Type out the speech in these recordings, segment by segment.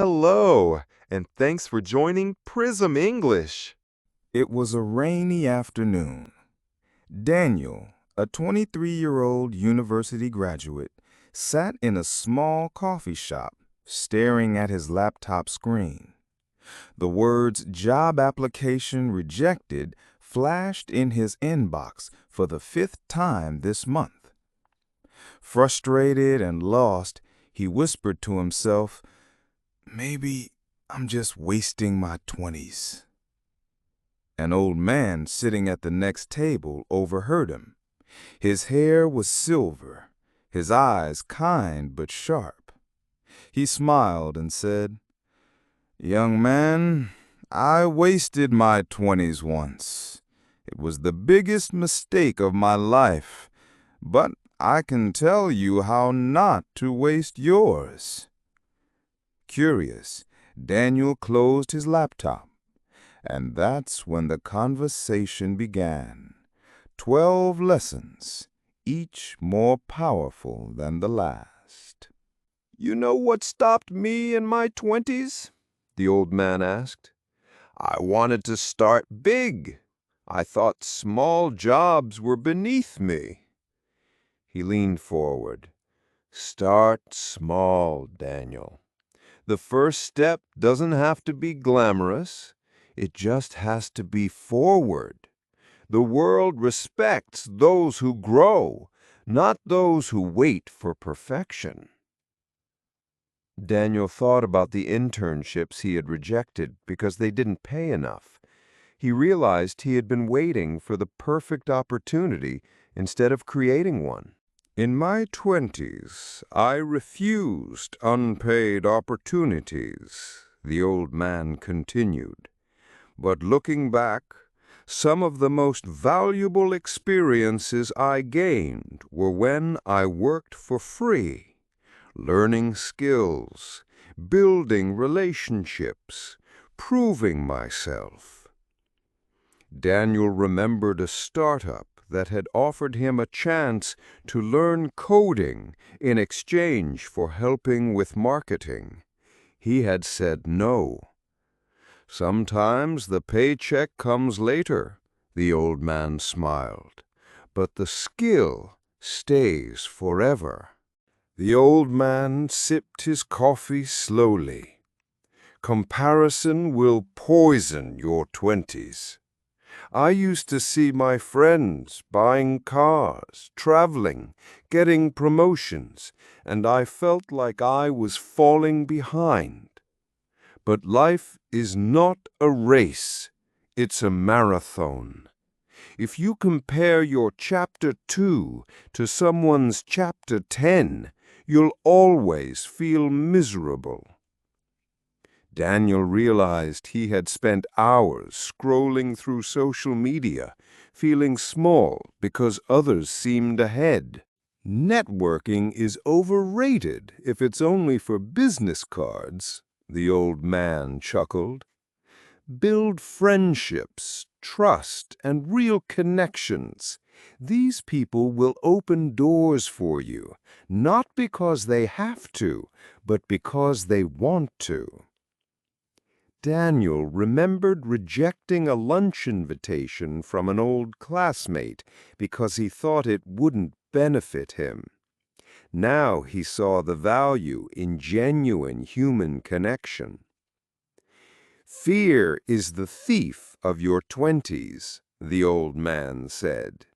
Hello, and thanks for joining Prism English. It was a rainy afternoon. Daniel, a 23-year-old university graduate, sat in a small coffee shop, staring at his laptop screen. The words "job application rejected" flashed in his inbox for the fifth time this month. Frustrated and lost, he whispered to himself, "Maybe I'm just wasting my 20s." An old man sitting at the next table overheard him. His hair was silver, his eyes kind but sharp. He smiled and said, "Young man, I wasted my 20s once. It was the biggest mistake of my life, but I can tell you how not to waste yours." Curious, Daniel closed his laptop. And that's when the conversation began. 12 lessons, each more powerful than the last. You know what stopped me in my 20s? The old man asked. I wanted to start big. I thought small jobs were beneath me. He leaned forward. Start small, Daniel. The first step doesn't have to be glamorous. It just has to be forward. The world respects those who grow, not those who wait for perfection. Daniel thought about the internships he had rejected because they didn't pay enough. He realized he had been waiting for the perfect opportunity instead of creating one. In my 20s, I refused unpaid opportunities, the old man continued. But looking back, some of the most valuable experiences I gained were when I worked for free, learning skills, building relationships, proving myself. Daniel remembered a startup that had offered him a chance to learn coding in exchange for helping with marketing. He had said no. Sometimes the paycheck comes later, the old man smiled, but the skill stays forever. The old man sipped his coffee slowly. Comparison will poison your 20s. I used to see my friends buying cars, traveling, getting promotions, and I felt like I was falling behind. But life is not a race, it's a marathon. If you compare your chapter 2 to someone's chapter 10, you'll always feel miserable. Daniel realized he had spent hours scrolling through social media, feeling small because others seemed ahead. Networking is overrated if it's only for business cards, the old man chuckled. Build friendships, trust, and real connections. These people will open doors for you, not because they have to, but because they want to. Daniel remembered rejecting a lunch invitation from an old classmate because he thought it wouldn't benefit him. Now he saw the value in genuine human connection. Fear is the thief of your 20s, the old man said.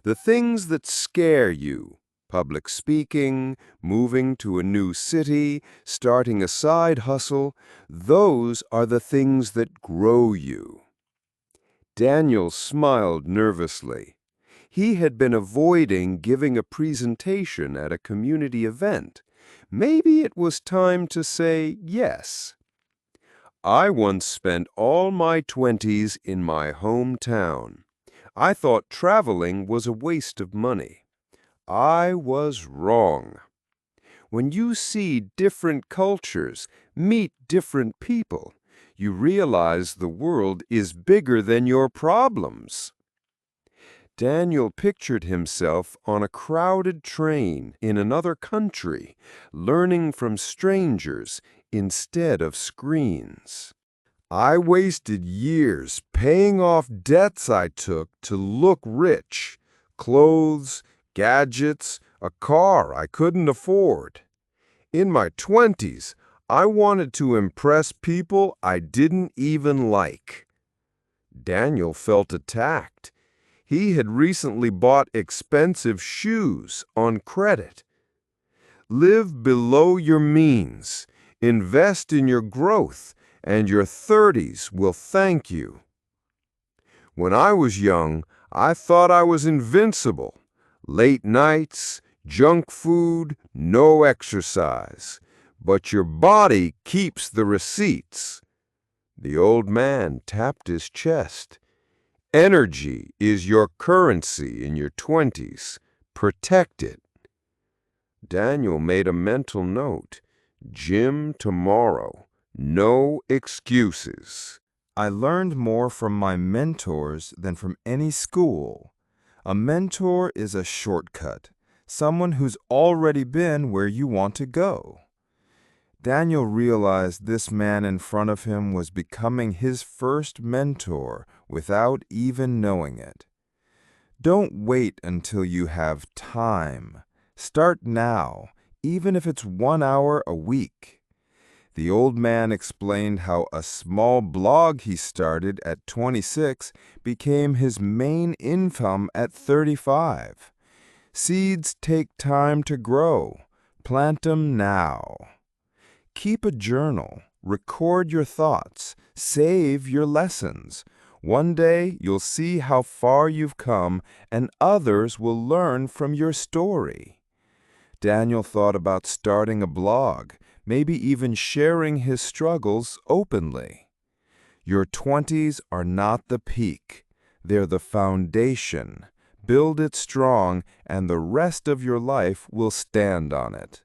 The things that scare you, public speaking, moving to a new city, starting a side hustle, those are the things that grow you. Daniel smiled nervously. He had been avoiding giving a presentation at a community event. Maybe it was time to say yes. I once spent all my 20s in my hometown. I thought traveling was a waste of money. I was wrong. When you see different cultures, meet different people, you realize the world is bigger than your problems. Daniel pictured himself on a crowded train in another country, learning from strangers, instead of screens. I wasted years paying off debts I took to look rich, clothes, gadgets, a car I couldn't afford. In my 20s, I wanted to impress people I didn't even like. Daniel felt attacked. He had recently bought expensive shoes on credit. Live below your means. Invest in your growth, and your 30s will thank you. When I was young, I thought I was invincible. Late nights, junk food, no exercise. But your body keeps the receipts. The old man tapped his chest. Energy is your currency in your 20s. Protect it. Daniel made a mental note. Gym tomorrow. No excuses. I learned more from my mentors than from any school. A mentor is a shortcut, someone who's already been where you want to go. Daniel realized this man in front of him was becoming his first mentor without even knowing it. Don't wait until you have time. Start now, even if it's 1 hour a week. The old man explained how a small blog he started at 26 became his main income at 35. Seeds take time to grow. Plant them now. Keep a journal. Record your thoughts. Save your lessons. One day you'll see how far you've come, and others will learn from your story. Daniel thought about starting a blog, maybe even sharing his struggles openly. Your 20s are not the peak. They're the foundation. Build it strong, and the rest of your life will stand on it.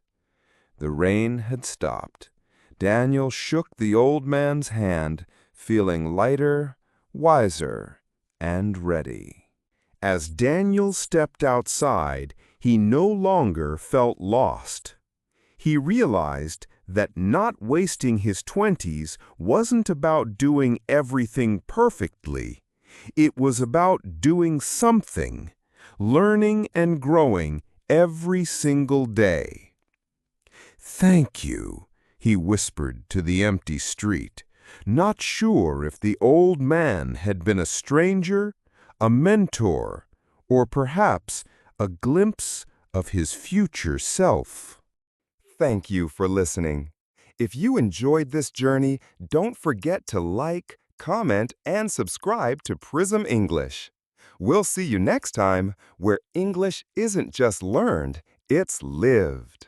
The rain had stopped. Daniel shook the old man's hand, feeling lighter, wiser, and ready. As Daniel stepped outside, he no longer felt lost. He realized that not wasting his 20s wasn't about doing everything perfectly. It was about doing something, learning and growing every single day. "Thank you," he whispered to the empty street, not sure if the old man had been a stranger, a mentor, or perhaps a glimpse of his future self. Thank you for listening. If you enjoyed this journey, don't forget to like, comment, and subscribe to Prism English. We'll see you next time, where English isn't just learned, it's lived.